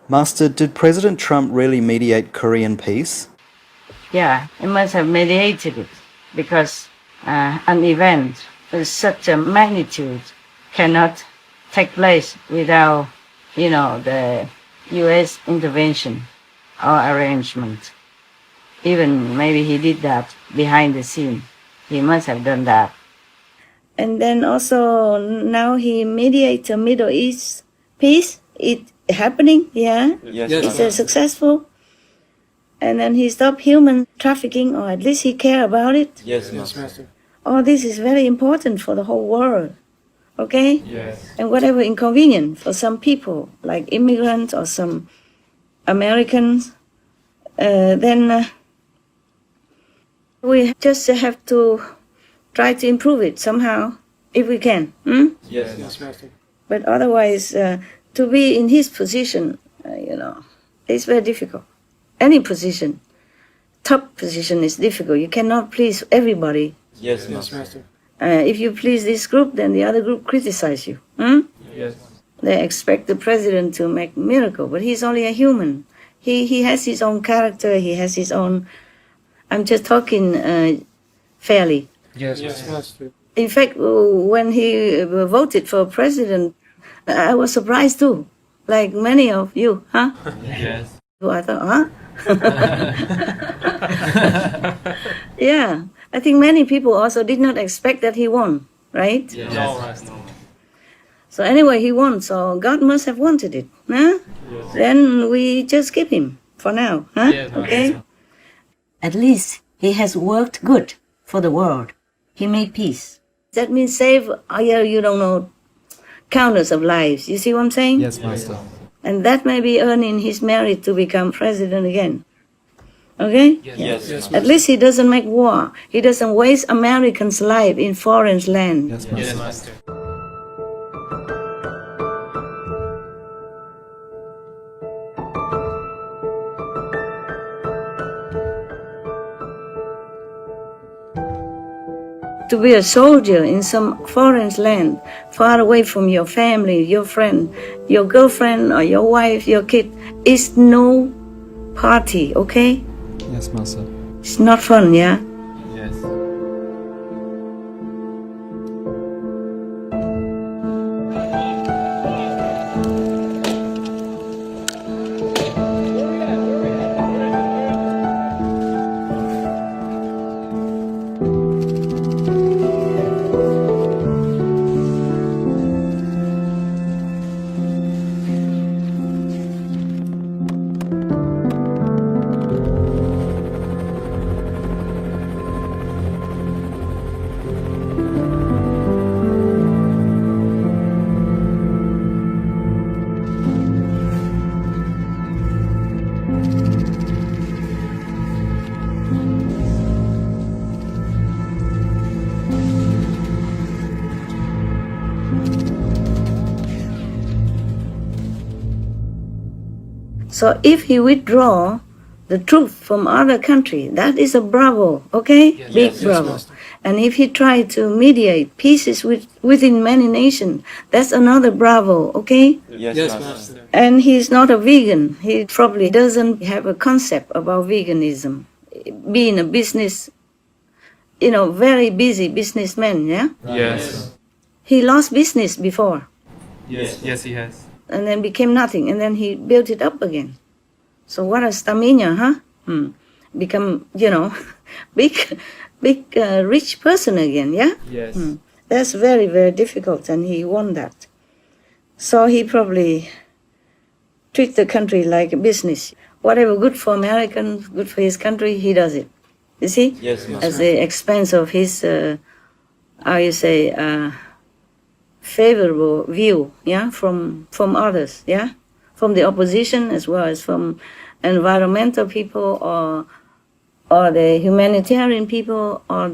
Master, did President Trump really mediate Korean peace? Yeah, he must have mediated it because an event with such a magnitude cannot take place without, the U.S. intervention or arrangement. Even maybe he did that behind the scene. He must have done that. And then also now he mediates a Middle East peace. It happening, yeah. Yes. It's successful. And then he stopped human trafficking, or at least he care about it. Yes, Master. All this is very important for the whole world, okay? Yes. And whatever inconvenient for some people, like immigrants or some Americans, then we just have to try to improve it somehow, if we can. Yes, Master. But otherwise, to be in his position, it's very difficult. Any position, top position is difficult. You cannot please everybody. Yes, Master. If you please this group, then the other group criticize you. Yes. They expect the president to make miracle, but he's only a human. He has his own character. He has his own. I'm just talking fairly. Yes, Master. In fact, when he voted for president, I was surprised too, like many of you, huh? Yes. I thought, huh? Yeah, I think many people also did not expect that he won, right? Yes. No. So anyway, he won, so God must have wanted it, huh? Yes. Then we just keep him for now, huh? Yes, Okay? At least he has worked good for the world. He made peace. That means save, countless of lives. You see what I'm saying? Yes, Master. And that may be earning his merit to become president again. Okay? Yes. At least he doesn't make war. He doesn't waste Americans' life in foreign land. Yes, Master. Yes, Master. To be a soldier in some foreign land, far away from your family, your friend, your girlfriend or your wife, your kid, is no party, okay? Yes, Master. It's not fun, yeah? Yes. So if he withdraw the troops from other country, that is a bravo, okay? Big bravo. Master. And if he try to mediate peace within many nations, that's another bravo, okay? Yes, Master. And he's not a vegan. He probably doesn't have a concept about veganism. Being a business, very busy businessman, yeah? Yes. He lost business before Yes, he has. and then became nothing, and then he built it up again. So what a stamina, huh? Become, big, rich person again, yeah? Yes. That's very, very difficult, and he won that. So he probably treat the country like a business. Whatever good for Americans, good for his country, he does it. You see? Yes, Master. At the expense of his, favorable view, yeah, from others, yeah, from the opposition as well as from environmental people or the humanitarian people or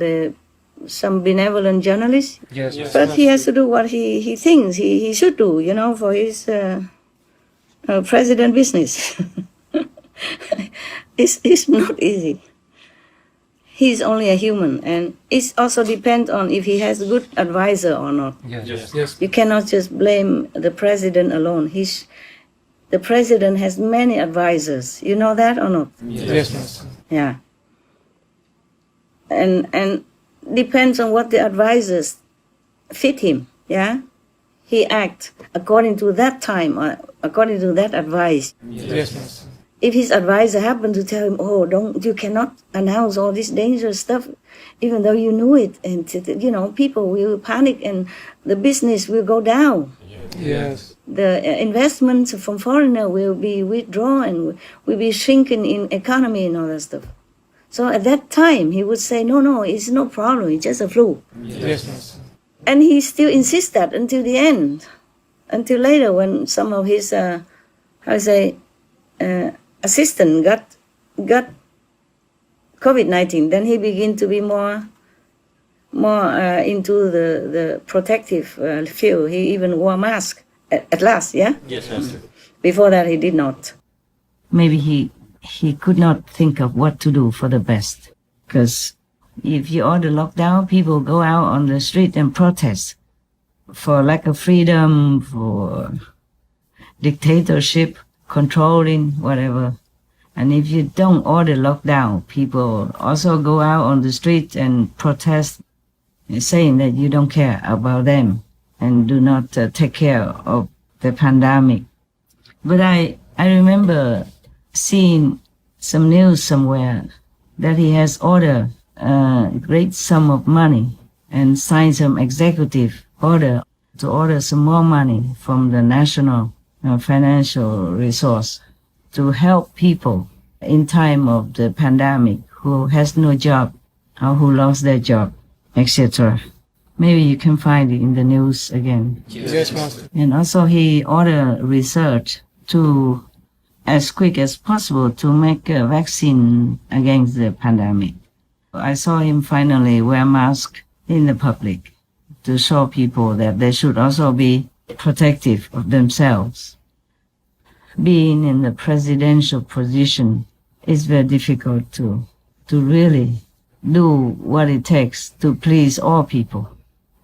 some benevolent journalists. Yes. But he has to do what he thinks he should do, for his president business. It's not easy. He's only a human, and it also depends on if he has a good advisor or not. Yes. You cannot just blame the president alone. the president has many advisors. You know that or not? Yes, Master. Yeah. And depends on what the advisors fit him. Yeah. He acts according to that time, according to that advice. Yes, Master. If his advisor happened to tell him, "Oh, you cannot announce all this dangerous stuff, even though you knew it," and people will panic and the business will go down. Yes. The investments from foreigner will be withdrawn and will be shrinking in economy and all that stuff. So at that time, he would say, no, it's no problem, it's just a flu. Yes, Master. And he still insists that until the end, until later when some of his, assistant got COVID-19, then he began to be more into the protective field. He even wore a mask at last, yeah? Yes, Master. Before that, he did not. Maybe he could not think of what to do for the best. Because if you order lockdown, people go out on the street and protest for lack of freedom, for dictatorship, controlling, whatever. And if you don't order lockdown, people also go out on the street and protest, saying that you don't care about them and do not take care of the pandemic. But I remember seeing some news somewhere that he has ordered a great sum of money and signed some executive order to order some more money from the national financial resource to help people in time of the pandemic who has no job or who lost their job, etc. Maybe you can find it in the news again. Yes, Master. And also he ordered research to, as quick as possible, to make a vaccine against the pandemic. I saw him finally wear mask in the public to show people that they should also be protective of themselves. Being in the presidential position is very difficult to really do what it takes to please all people.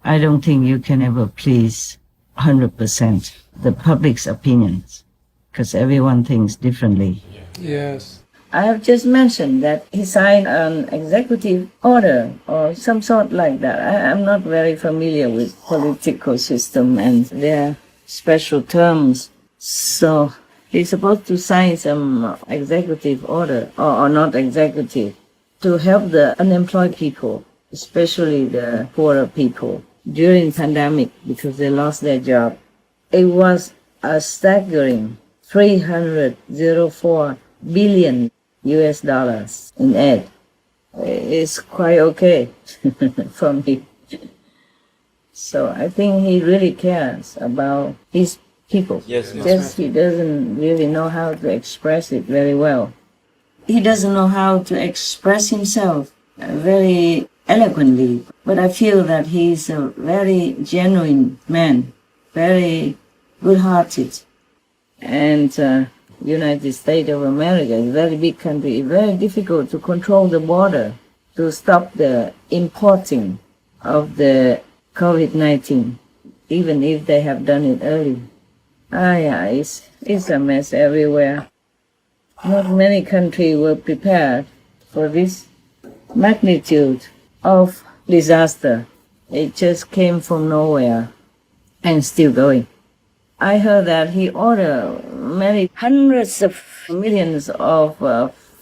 I don't think you can ever please 100% the public's opinions, because everyone thinks differently. Yes. I have just mentioned that he signed an executive order or some sort like that. I'm not very familiar with political system and their special terms. So he's supposed to sign some executive order, or not executive, to help the unemployed people, especially the poorer people, during pandemic because they lost their job. It was a staggering $304 billion in aid. It's quite okay for me. So I think he really cares about his people. Yes, Just he doesn't really know how to express it very well. He doesn't know how to express himself very eloquently, but I feel that he's a very genuine man, very good-hearted. And United States of America is a very big country. It's very difficult to control the border, to stop the importing of the COVID-19, even if they have done it early. It's a mess everywhere. Not many countries were prepared for this magnitude of disaster. It just came from nowhere and still going. I heard that he ordered many hundreds of millions of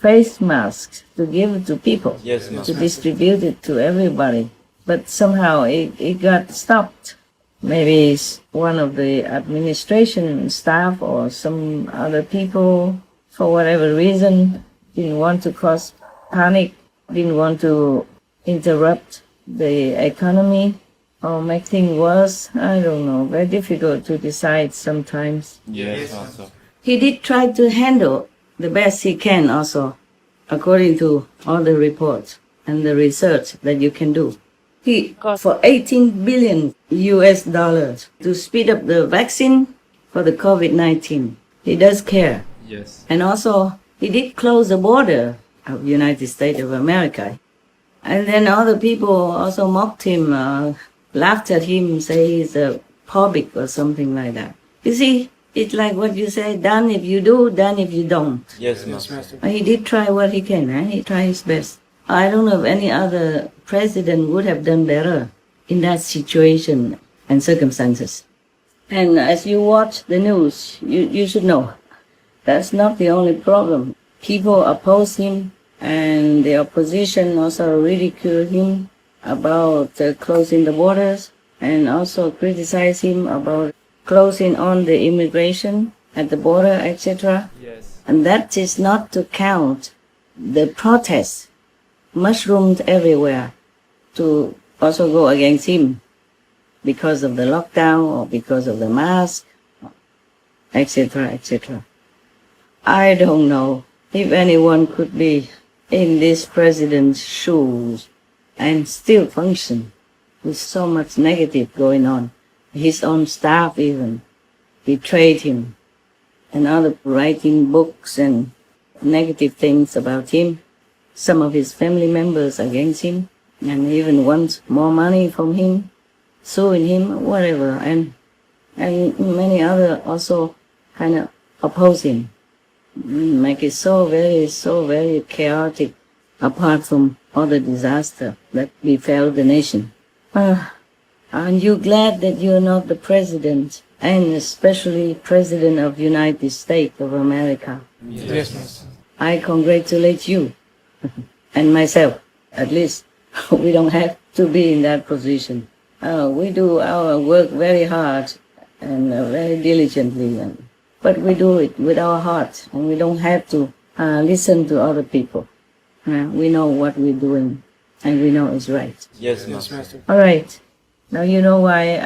face masks to give to people, Yes, to Master. distribute it to everybody. But somehow it got stopped. Maybe it's one of the administration staff or some other people, for whatever reason, didn't want to cause panic, didn't want to interrupt the economy or make things worse. I don't know. Very difficult to decide sometimes. Yes, Master. He did try to handle the best he can also, according to all the reports and the research that you can do. He got for $18 billion to speed up the vaccine for the COVID-19. He does care. Yes. And also, he did close the border of United States of America. And then other people also mocked him, laughed at him, say he's a public or something like that. You see, It's like what you say, done if you do, done if you don't. Yes, Master. He did try what he can, he tried his best. I don't know if any other president would have done better in that situation and circumstances. And as you watch the news, you should know that's not the only problem. People oppose him, and the opposition also ridicule him about closing the borders, and also criticize him about closing on the immigration at the border, etc. Yes. And that is not to count the protests mushroomed everywhere to also go against him because of the lockdown or because of the mask, etc., etc. I don't know if anyone could be in this president's shoes and still function with so much negative going on. His own staff even betrayed him, and other writing books and negative things about him. Some of his family members against him, and even want more money from him, suing him, whatever, and many other also kind of oppose him. Make it so very chaotic, apart from all the disaster that befell the nation. Aren't you glad that you're not the president, and especially president of the United States of America? Yes, Master. I congratulate you and myself, at least. We don't have to be in that position. We do our work very hard and very diligently, but we do it with our heart, and we don't have to listen to other people. We know what we're doing, and we know it's right. Yes, Master. All right. Now you know why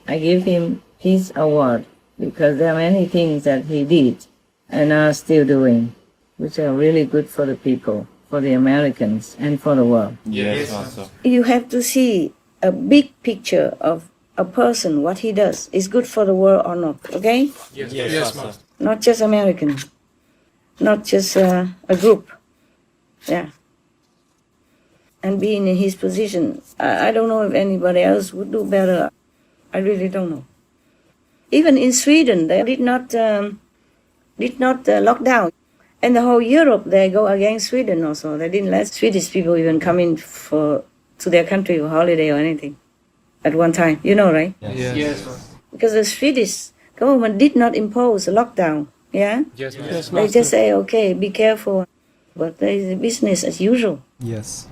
I give him his award, because there are many things that he did and are still doing, which are really good for the people, for the Americans, and for the world. Yes, Master. You have to see a big picture of a person, what he does, is good for the world or not, okay? Yes, Master. Not just American, not just a group. Yeah. And being in his position, I don't know if anybody else would do better. I really don't know. Even in Sweden, they did not lock down. And the whole Europe, they go against Sweden also. They didn't let Swedish people even come in to their country for holiday or anything at one time. You know, right? Yes. Because the Swedish government did not impose a lockdown. Yeah? Yes, Master. They just say, okay, be careful. But there is business as usual. Yes.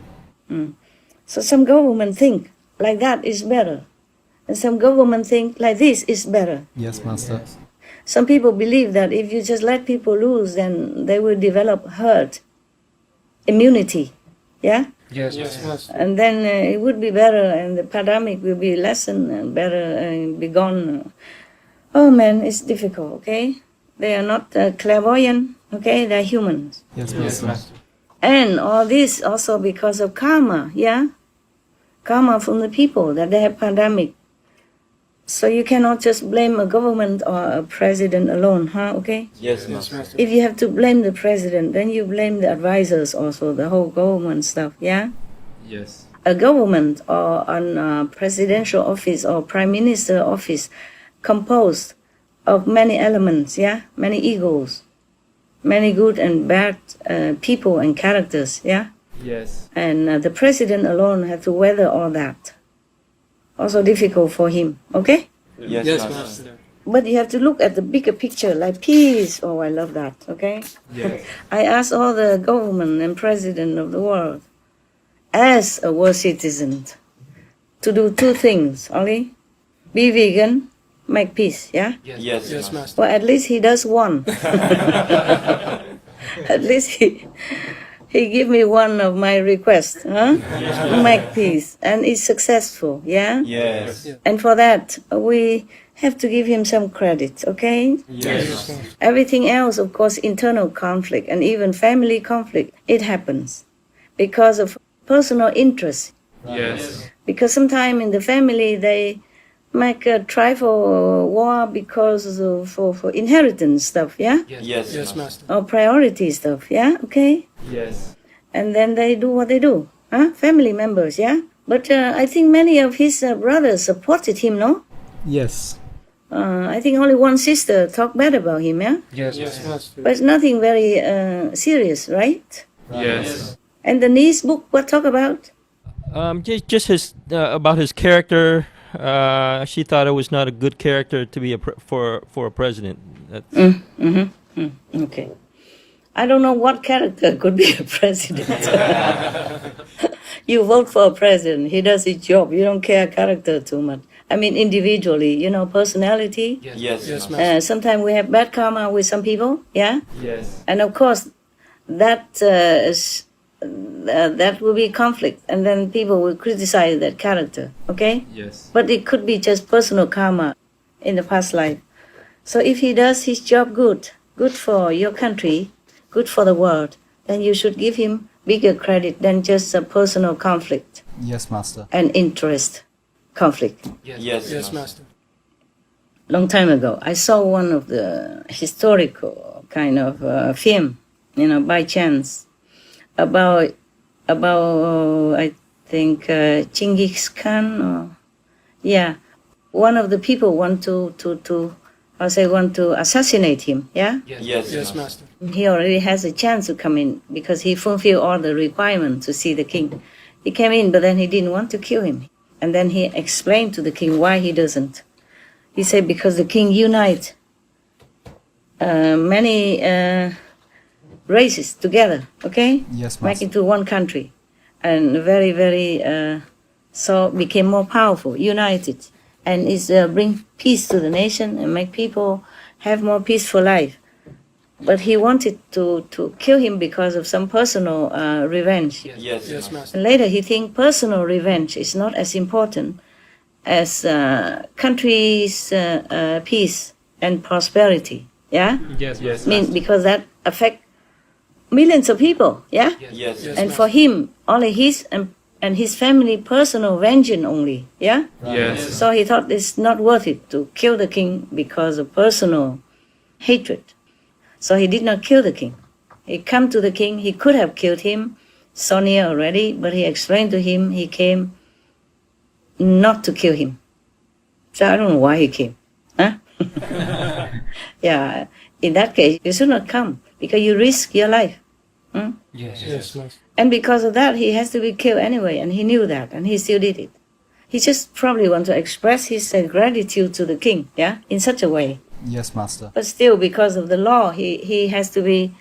So some government think like that is better. And some government think like this is better. Yes, Master. Some people believe that if you just let people loose, then they will develop herd immunity. Yeah? Yes, Master. And then it would be better, and the pandemic will be lessened and better and be gone. Oh man, it's difficult, okay? They are not clairvoyant, okay? They're humans. Yes, Yes, Master. Master. And all this also because of karma, yeah? Karma from the people, that they have pandemic. So you cannot just blame a government or a president alone, okay? Yes, Master. If you have to blame the president, then you blame the advisors also, the whole government stuff, yeah? Yes. A government or a presidential office or prime minister office composed of many elements, yeah? Many egos, many good and bad people and characters, yeah? Yes. And the president alone have to weather all that. Also difficult for him, okay? Yes, Master. But you have to look at the bigger picture, like peace. Oh, I love that, okay? Yes. I ask all the government and president of the world, as a world citizen, to do two things only. Be vegan, make peace, yeah? Yes, Master. Well, at least he does one. At least he give me one of my requests, huh? Make peace. And it's successful, yeah? Yes. And for that, we have to give him some credit, okay? Yes. Everything else, of course, internal conflict and even family conflict, it happens because of personal interest. Yes. Because sometimes in the family, they make a tribal war because of for inheritance stuff, yeah? Yes, Master. Or priority stuff, yeah? Okay? Yes. And then they do what they do, huh? Family members, yeah? But I think many of his brothers supported him, no? Yes. I think only one sister talked bad about him, yeah? Yes, Master. But it's nothing very serious, right? Yes. And the niece book, what talk about? Just his about his character. She thought it was not a good character to be for a president. Okay. I don't know what character could be a president. You vote for a president, he does his job. You don't care character too much. I mean, individually, you know, personality. Yes, Master. Sometimes we have bad karma with some people, yeah? Yes. And of course, that that will be conflict, and then people will criticize that character, okay? Yes. But it could be just personal karma in the past life. So if he does his job good for your country, good for the world, then you should give him bigger credit than just a personal conflict Yes, Master. and interest conflict. Yes, Master. Long time ago, I saw one of the historical kind of film, you know, by chance, about I think Genghis Khan, or yeah, one of the people want to assassinate him, yeah? Yes, Master. He already has a chance to come in because he fulfilled all the requirements to see the king. He came in, but then he didn't want to kill him. And then he explained to the king why he doesn't. He said because the king unites many races together, okay? Yes, Make Master. into one country. And very, very, so became more powerful, united. And it's bring peace to the nation and make people have more peaceful life. But he wanted to kill him because of some personal revenge. Yes, Master. And later he think personal revenge is not as important as country's peace and prosperity. Yeah? Yes, Mean because that affect millions of people, yeah? Yes, And for him, only his and his family personal vengeance only, yeah? Yes. So he thought it's not worth it to kill the king because of personal hatred. So he did not kill the king. He come to the king, he could have killed him, so near already, but he explained to him he came not to kill him. So I don't know why he came. Huh? Yeah, in that case, you should not come because you risk your life. Yes, Master. And because of that, he has to be killed anyway, and he knew that, and he still did it. He just probably want to express his gratitude to the king, yeah, in such a way. Yes, Master. But still, because of the law, he has to be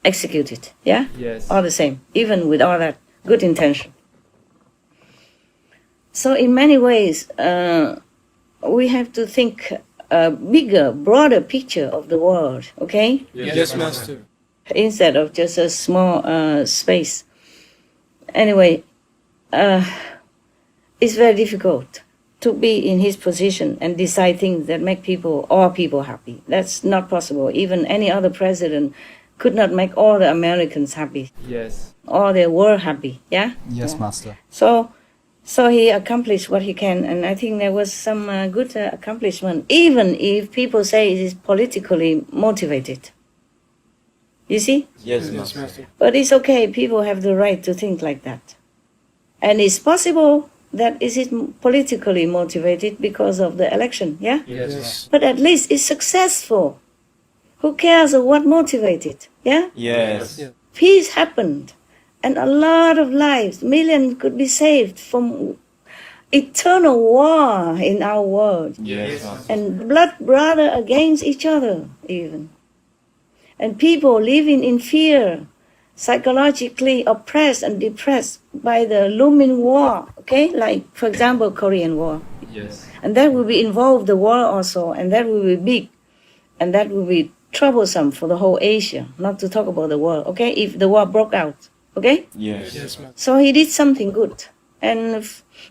executed, yeah? Yes. All the same, even with all that good intention. So in many ways, we have to think a bigger, broader picture of the world, okay? Yes, Master. Instead of just a small space. Anyway, it's very difficult to be in his position and decide things that make all people happy. That's not possible. Even any other president could not make all the Americans happy, Yes. all the world happy, yeah? Yes, Master. So he accomplished what he can, and I think there was some good accomplishment, even if people say it is politically motivated. You see? Yes, Master. But it's okay, people have the right to think like that. And it's possible that is it politically motivated because of the election, yeah? Yes. But at least it's successful. Who cares of what motivated, yeah? Yes. Peace happened, and a lot of lives, millions could be saved from eternal war in our world. Yes. And blood brother against each other even. And people living in fear, psychologically oppressed and depressed by the looming war, okay? Like, for example, Korean War. Yes. And that will be involved the war also, and that will be big. And that will be troublesome for the whole Asia, not to talk about the world, okay? If the war broke out, okay? Yes. Yes, Master. So he did something good. And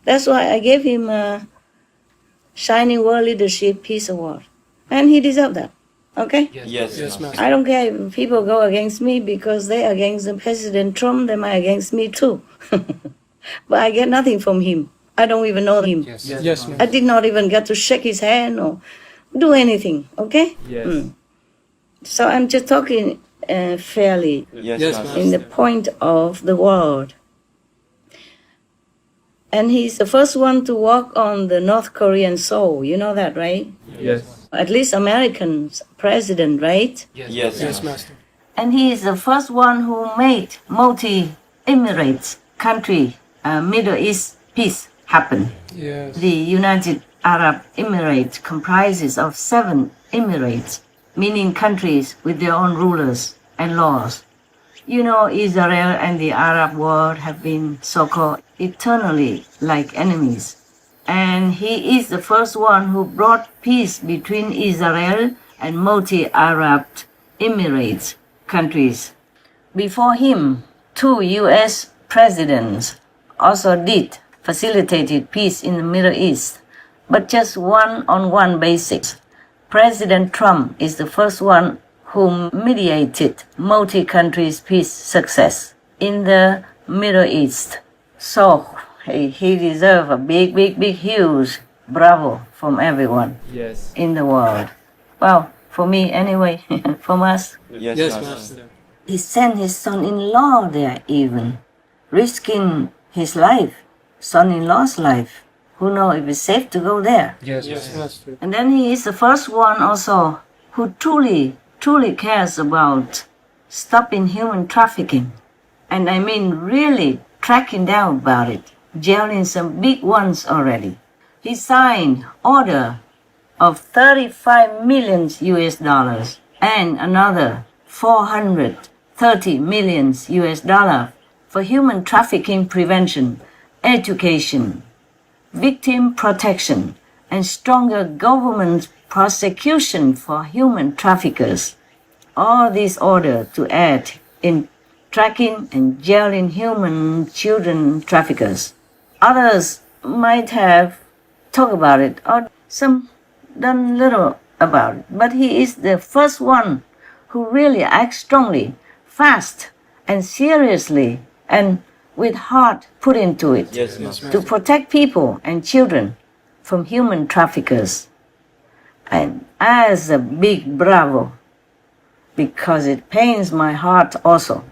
that's why I gave him a Shining World Leadership Peace Award. And he deserved that, okay? Yes, Master. I don't care if people go against me because they're against the President Trump, they might against me too. But I get nothing from him. I don't even know him. Yes, I Master. did not even get to shake his hand or do anything, okay? Yes. So I'm just talking fairly Yes, Master. in the point of the world. And he's the first one to walk on the North Korean soil. You know that, right? Yes. at least American president, right? Yes, Master. And he is the first one who made multi-Emirates country Middle East peace happen. Yes. The United Arab Emirates comprises of 7 emirates, meaning countries with their own rulers and laws. You know, Israel and the Arab world have been so-called eternally like enemies. And he is the first one who brought peace between Israel and multi-Arab Emirates countries. Before him, 2 U.S. presidents also facilitated peace in the Middle East, but just one-on-one basis. President Trump is the first one who mediated multi-countries peace success in the Middle East. So he deserves a big, huge bravo from everyone in the world. Well, for me anyway, from us. Yes, Master. He sent his son-in-law there even, risking his life, son-in-law's life. Who knows if it's safe to go there? Yes, Master. And then he is the first one also who truly cares about stopping human trafficking. And I mean really tracking down about it, jailing some big ones already. He signed order of 35 million US dollars and another 430 million US dollars for human trafficking prevention, education, victim protection, and stronger government prosecution for human traffickers. All these order to aid in tracking and jailing human children traffickers. Others might have talked about it or some done little about it, but he is the first one who really acts strongly, fast, and seriously, and with heart put into it to protect people and children from human traffickers. And as a big bravo, because it pains my heart also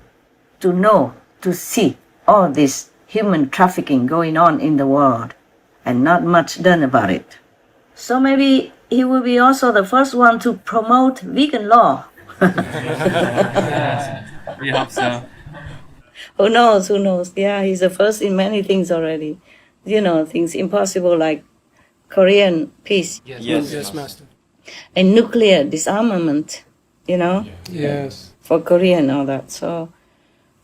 to know, to see all this human trafficking going on in the world and not much done about it. So maybe he will be also the first one to promote vegan law. We hope so. Who knows? Yeah, he's the first in many things already. You know, things impossible like Korean peace Yes, Master. and nuclear disarmament, you know, Yes. for Korea and all that. So,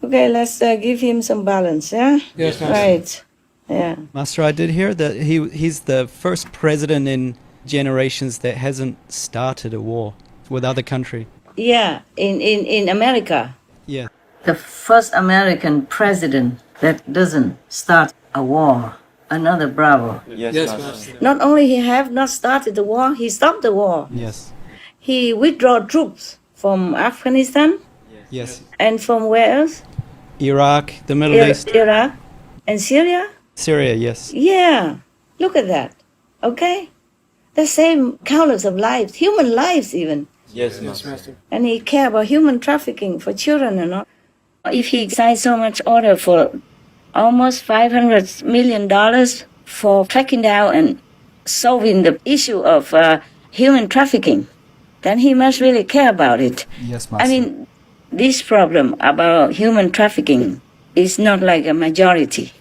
okay, let's give him some balance, yeah? Yes, Master. Right, yeah. Master, I did hear that he's the first president in generations that hasn't started a war with other country. Yeah, in America, Yeah. the first American president that doesn't start a war. Another bravo. Yes, Master. Not only he have not started the war, he stopped the war. Yes. He withdrew troops from Afghanistan Yes. and from where else? Iraq, the Middle East, Iraq and Syria? Syria, yes. Yeah, look at that. Okay? The same countless of lives, human lives even. Yes, Master. And he care about human trafficking for children and all. If he signed so much order for almost $500 million for tracking down and solving the issue of human trafficking, then he must really care about it. Yes, I mean, this problem about human trafficking is not like a majority.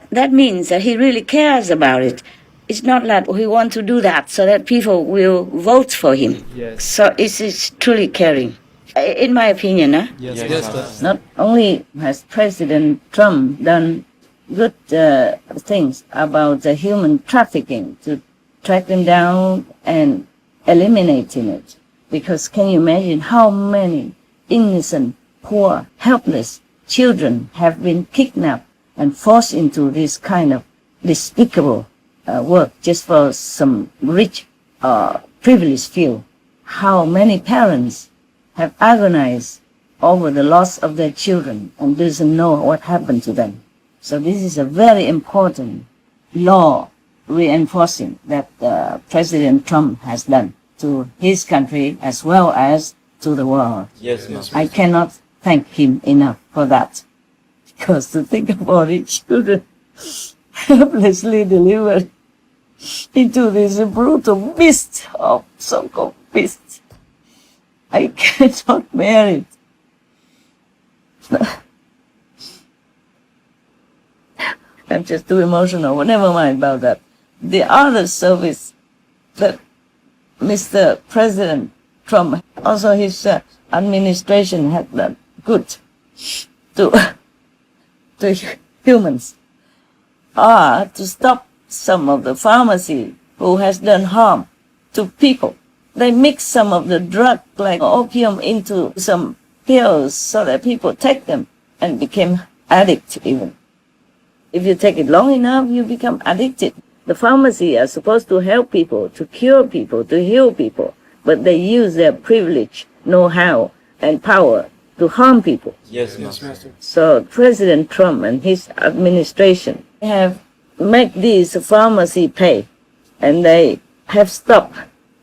That means that he really cares about it. It's not like he wants to do that so that people will vote for him. Yes. So it's truly caring. In my opinion, huh? Yes. Yes, Master. Not only has President Trump done good things about the human trafficking to track them down and eliminating it, because can you imagine how many innocent, poor, helpless children have been kidnapped and forced into this kind of despicable work just for some rich, privileged few? How many parents have agonized over the loss of their children and doesn't know what happened to them. So this is a very important law reinforcing that President Trump has done to his country as well as to the world. Yes, Master. I cannot thank him enough for that. Because to think about it, children helplessly delivered into this brutal beast of so-called beast. I cannot bear it. I'm just too emotional. Well, never mind about that. The other service that Mr. President Trump, also his administration had done good to humans, are to stop some of the pharmacy who has done harm to people. They mix some of the drug like opium into some pills so that people take them and became addicts even. If you take it long enough, you become addicted. The pharmacy are supposed to help people, to cure people, to heal people, but they use their privilege, know-how, and power to harm people. Yes, Master. So President Trump and his administration have made these pharmacy pay, and they have stopped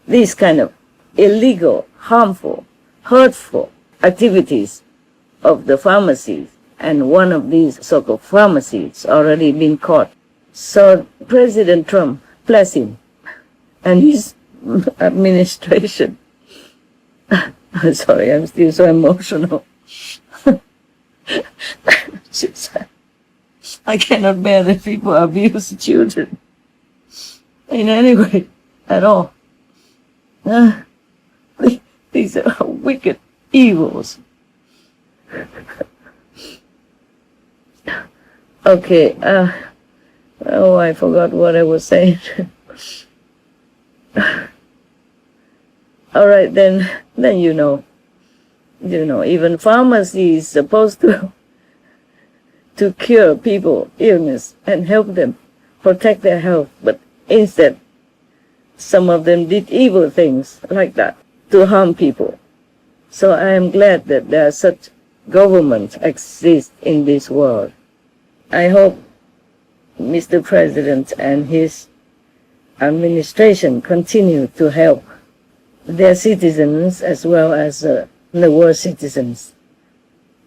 these kind of illegal, harmful, hurtful activities of the pharmacies. And one of these so-called pharmacies already been caught. So President Trump, bless him, and his administration. I'm sorry, I'm still so emotional. I cannot bear that people abuse children in any way at all. These are wicked evils. Okay, oh, I forgot what I was saying. All right, then you know, even pharmacy is supposed to cure people illness and help them protect their health, but instead, some of them did evil things like that to harm people. So I am glad that there are such governments exist in this world. I hope Mr. President and his administration continue to help their citizens as well as the world citizens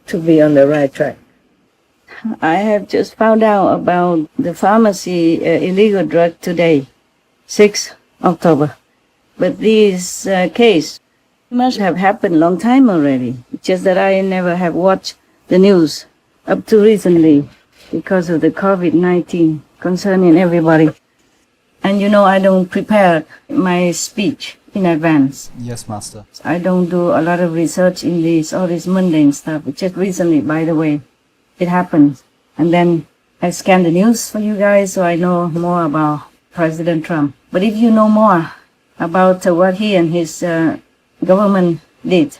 to be on the right track. I have just found out about the pharmacy illegal drug today, 6 October. But this case must have happened long time already, just that I never have watched the news up to recently because of the COVID-19 concerning everybody. And I don't prepare my speech in advance. Yes, Master. I don't do a lot of research in all this mundane stuff. Just recently, by the way, it happened. And then I scan the news for you guys so I know more about President Trump. But if you know more about what he and his government did,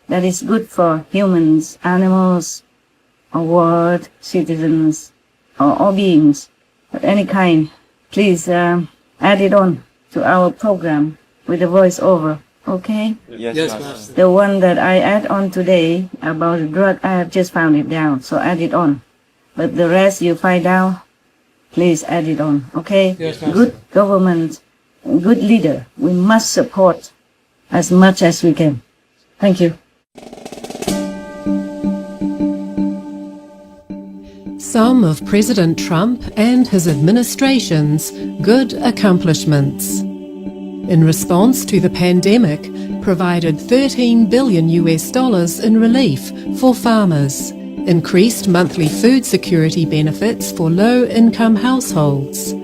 that is good for humans, animals, or world, citizens, or all beings of any kind, please add it on to our program with the voiceover, okay? Yes, Master. The one that I add on today about the drug, I have just found it down, so add it on. But the rest you find out, please add it on, okay? Yes, Master. Good government, good leader, we must support as much as we can. Thank you. Some of President Trump and his administration's good accomplishments. In response to the pandemic, provided $13 billion in relief for farmers, increased monthly food security benefits for low-income households,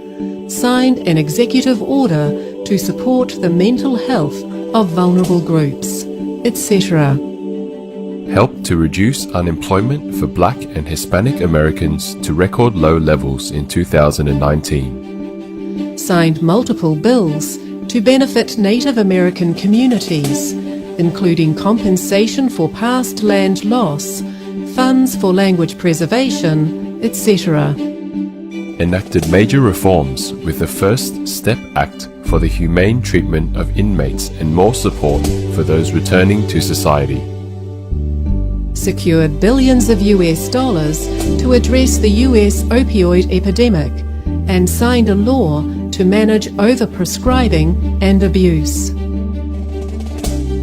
signed an executive order to support the mental health of vulnerable groups, etc. Helped to reduce unemployment for Black and Hispanic Americans to record low levels in 2019. Signed multiple bills to benefit Native American communities, including compensation for past land loss, funds for language preservation, etc. Enacted major reforms with the First Step Act for the humane treatment of inmates and more support for those returning to society. Secured billions of US dollars to address the US opioid epidemic and signed a law to manage overprescribing and abuse.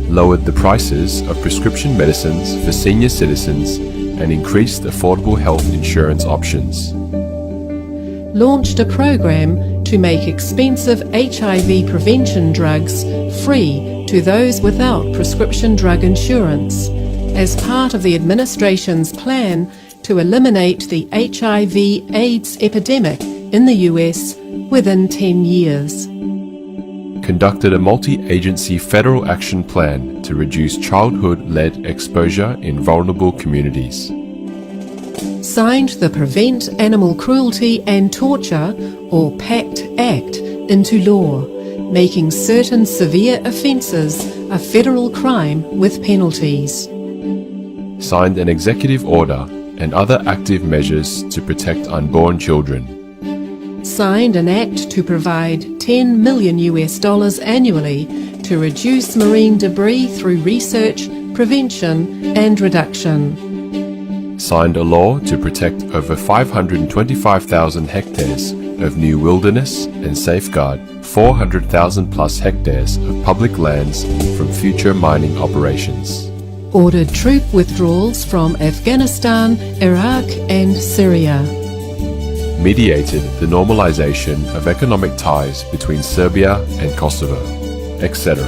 Lowered the prices of prescription medicines for senior citizens and increased affordable health insurance options. Launched a program to make expensive HIV prevention drugs free to those without prescription drug insurance, as part of the administration's plan to eliminate the HIV/AIDS epidemic in the US within 10 years. Conducted a multi-agency federal action plan to reduce childhood-led exposure in vulnerable communities. Signed the Prevent Animal Cruelty and Torture, or PACT Act, into law, making certain severe offences a federal crime with penalties. Signed an executive order and other active measures to protect unborn children. Signed an act to provide $10 million annually to reduce marine debris through research, prevention and reduction. Signed a law to protect over 525,000 hectares of new wilderness and safeguard 400,000 plus hectares of public lands from future mining operations. Ordered troop withdrawals from Afghanistan, Iraq and Syria. Mediated the normalization of economic ties between Serbia and Kosovo, etc.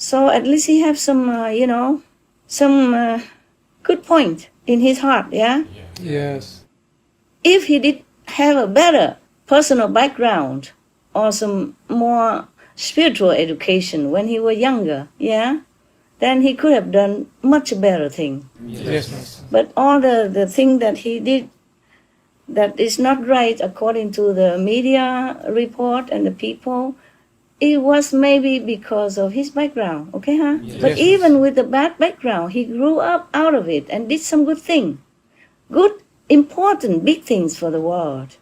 So at least he have some, some good point in his heart, yeah? Yes. If he did have a better personal background or some more spiritual education when he was younger, yeah, then he could have done much better thing. Yes, Master. But all the thing that he did that is not right according to the media report and the people, it was maybe because of his background, okay, huh? But even with the bad background, he grew up out of it and did some good thing. Good, important, big things for the world.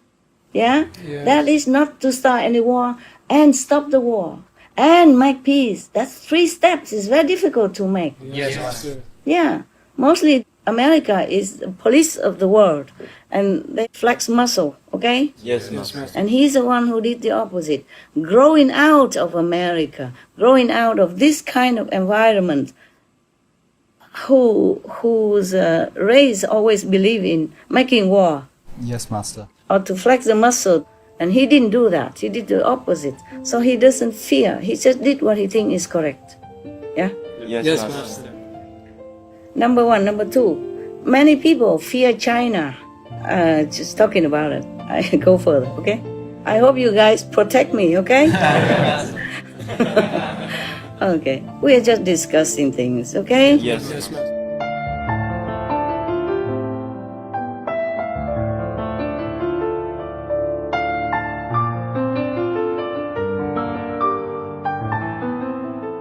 Yeah? Yes. That is not to start any war and stop the war and make peace. That's 3 steps. It's very difficult to make. Yes, Master. Yeah. Mostly America is the police of the world and they flex muscle, okay? Yes, Master. And he's the one who did the opposite. Growing out of America, growing out of this kind of environment, whose race always believe in making war. Yes, Master. Or to flex the muscle. And he didn't do that. He did the opposite. So he doesn't fear. He just did what he thinks is correct. Yeah? Yes, Master. Number 1. Number 2, many people fear China. Just talking about it. I go further, okay? I hope you guys protect me, okay? Okay. We are just discussing things, okay? Yes, Master.